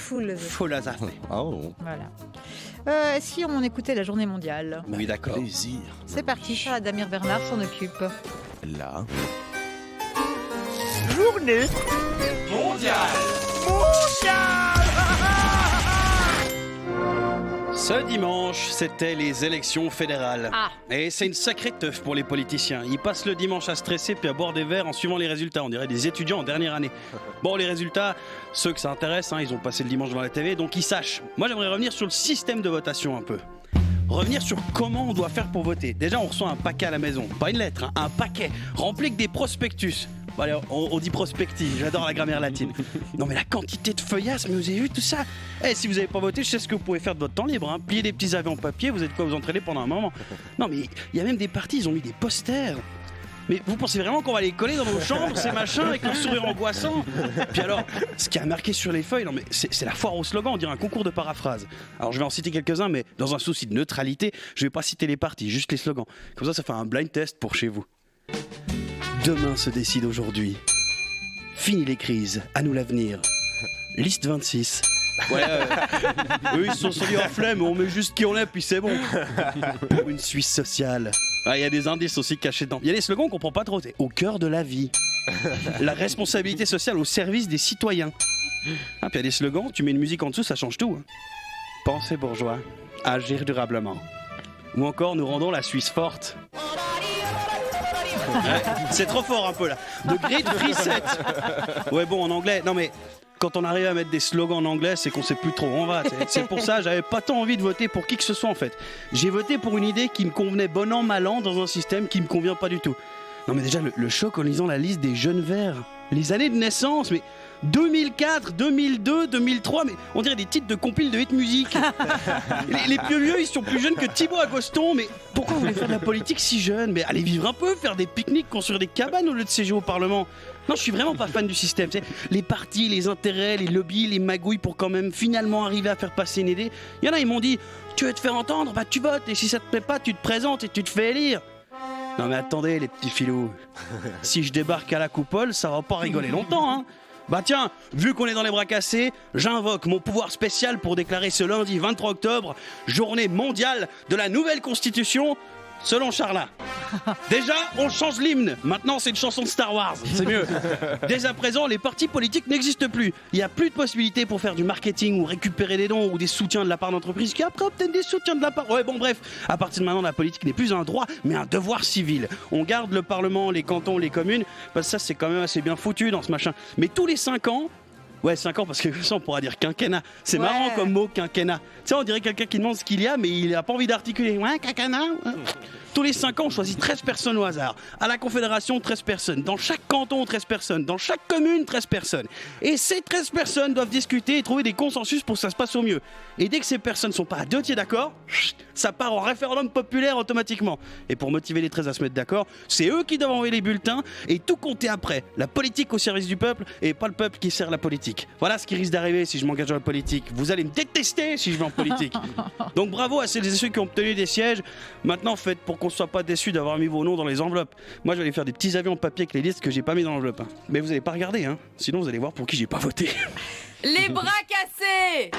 Full hasard. Oh. Voilà. Si on écoutait la journée mondiale. Oui, d'accord. Plaisir. C'est parti, ça, Damir Bernard s'en occupe. Là. Journée Ce dimanche, c'était les élections fédérales. Ah. Et c'est une sacrée teuf pour les politiciens. Ils passent le dimanche à stresser puis à boire des verres en suivant les résultats. On dirait des étudiants en dernière année. Bon, les résultats, ceux que ça intéresse, ils ont passé le dimanche devant la TV, donc ils sachent. Moi, j'aimerais revenir sur le système de votation un peu. Revenir sur comment on doit faire pour voter. Déjà, on reçoit un paquet à la maison. Pas une lettre, un paquet rempli que des prospectus. Bon, allez, on dit prospective, j'adore la grammaire latine. Non mais la quantité de feuillasses, mais vous avez vu tout ça? Si vous n'avez pas voté, je sais ce que vous pouvez faire de votre temps libre. Plier des petits avis en papier, vous êtes quoi vous entraîner pendant un moment. Non mais il y a même des partis, ils ont mis des posters. Mais vous pensez vraiment qu'on va les coller dans nos chambres, ces machins, avec un sourire angoissant? Puis alors, ce qui a marqué sur les feuilles, non mais c'est la foire au slogan, on dirait un concours de paraphrase. Alors je vais en citer quelques-uns, mais dans un souci de neutralité, je vais pas citer les partis, juste les slogans. Comme ça fait un blind test pour chez vous. Demain se décide aujourd'hui. Fini les crises, à nous l'avenir. Liste 26. Ouais, eux ils se sont dit en flemme, on met juste qui on est puis c'est bon. Pour une Suisse sociale. Il y a des indices aussi cachés dedans. Il y a des slogans qu'on comprend pas trop. C'est au cœur de la vie. La responsabilité sociale au service des citoyens. Puis il y a des slogans, tu mets une musique en dessous, ça change tout. Pensez bourgeois, agir durablement. Ou encore, nous rendons la Suisse forte. C'est trop fort un peu là. The Great Reset. Ouais bon en anglais. Non mais quand on arrive à mettre des slogans en anglais, c'est qu'on sait plus trop où on va. C'est pour ça j'avais pas tant envie de voter pour qui que ce soit en fait. J'ai voté pour une idée qui me convenait bon an mal an dans un système qui me convient pas du tout. Non mais déjà le choc en lisant la liste des jeunes verts, les années de naissance, mais 2004, 2002, 2003, mais on dirait des titres de compil de hit music. les plus vieux, ils sont plus jeunes que Thibaut Agoston, mais pourquoi vous voulez faire de la politique si jeune? Mais allez vivre un peu, faire des pique-niques, construire des cabanes au lieu de siéger au Parlement. Non, je suis vraiment pas fan du système. Les partis, les intérêts, les lobbies, les magouilles pour quand même finalement arriver à faire passer une idée. Il y en a, ils m'ont dit, tu veux te faire entendre, bah tu votes, et si ça te plaît pas, tu te présentes et tu te fais élire. Non mais attendez les petits filous, si je débarque à la coupole, ça va pas rigoler longtemps, hein. Bah tiens, vu qu'on est dans les bras cassés, j'invoque mon pouvoir spécial pour déclarer ce lundi 23 octobre, journée mondiale de la nouvelle constitution, selon Charlat. Déjà, on change l'hymne. Maintenant, c'est une chanson de Star Wars. C'est mieux. Dès à présent, les partis politiques n'existent plus. Il n'y a plus de possibilité pour faire du marketing ou récupérer des dons ou des soutiens de la part d'entreprises qui après obtiennent des soutiens de la part... Ouais, bon, bref. À partir de maintenant, la politique n'est plus un droit, mais un devoir civil. On garde le Parlement, les cantons, les communes, parce que ça, c'est quand même assez bien foutu dans ce machin. Mais tous les 5 ans... Ouais, 5 ans, parce que ça, on pourra dire quinquennat. C'est marrant comme mot, quinquennat. Tu sais, on dirait quelqu'un qui demande ce qu'il y a, mais il n'a pas envie d'articuler. Ouais, quinquennat. Tous les 5 ans, on choisit 13 personnes au hasard. À la Confédération, 13 personnes. Dans chaque canton, 13 personnes. Dans chaque commune, 13 personnes. Et ces 13 personnes doivent discuter et trouver des consensus pour que ça se passe au mieux. Et dès que ces personnes ne sont pas à deux tiers d'accord, ça part en référendum populaire automatiquement. Et pour motiver les 13 à se mettre d'accord, c'est eux qui doivent envoyer les bulletins et tout compter après. La politique au service du peuple et pas le peuple qui sert la politique. Voilà ce qui risque d'arriver si je m'engage dans la politique. Vous allez me détester si je vais en politique. Donc bravo à celles et ceux qui ont obtenu des sièges. Maintenant, faites pour qu'on soit pas déçus d'avoir mis vos noms dans les enveloppes. Moi, je vais aller faire des petits avions en papier avec les listes que j'ai pas mis dans l'enveloppe. Mais vous allez pas regarder, hein. Sinon, vous allez voir pour qui j'ai pas voté. Les bras cassés!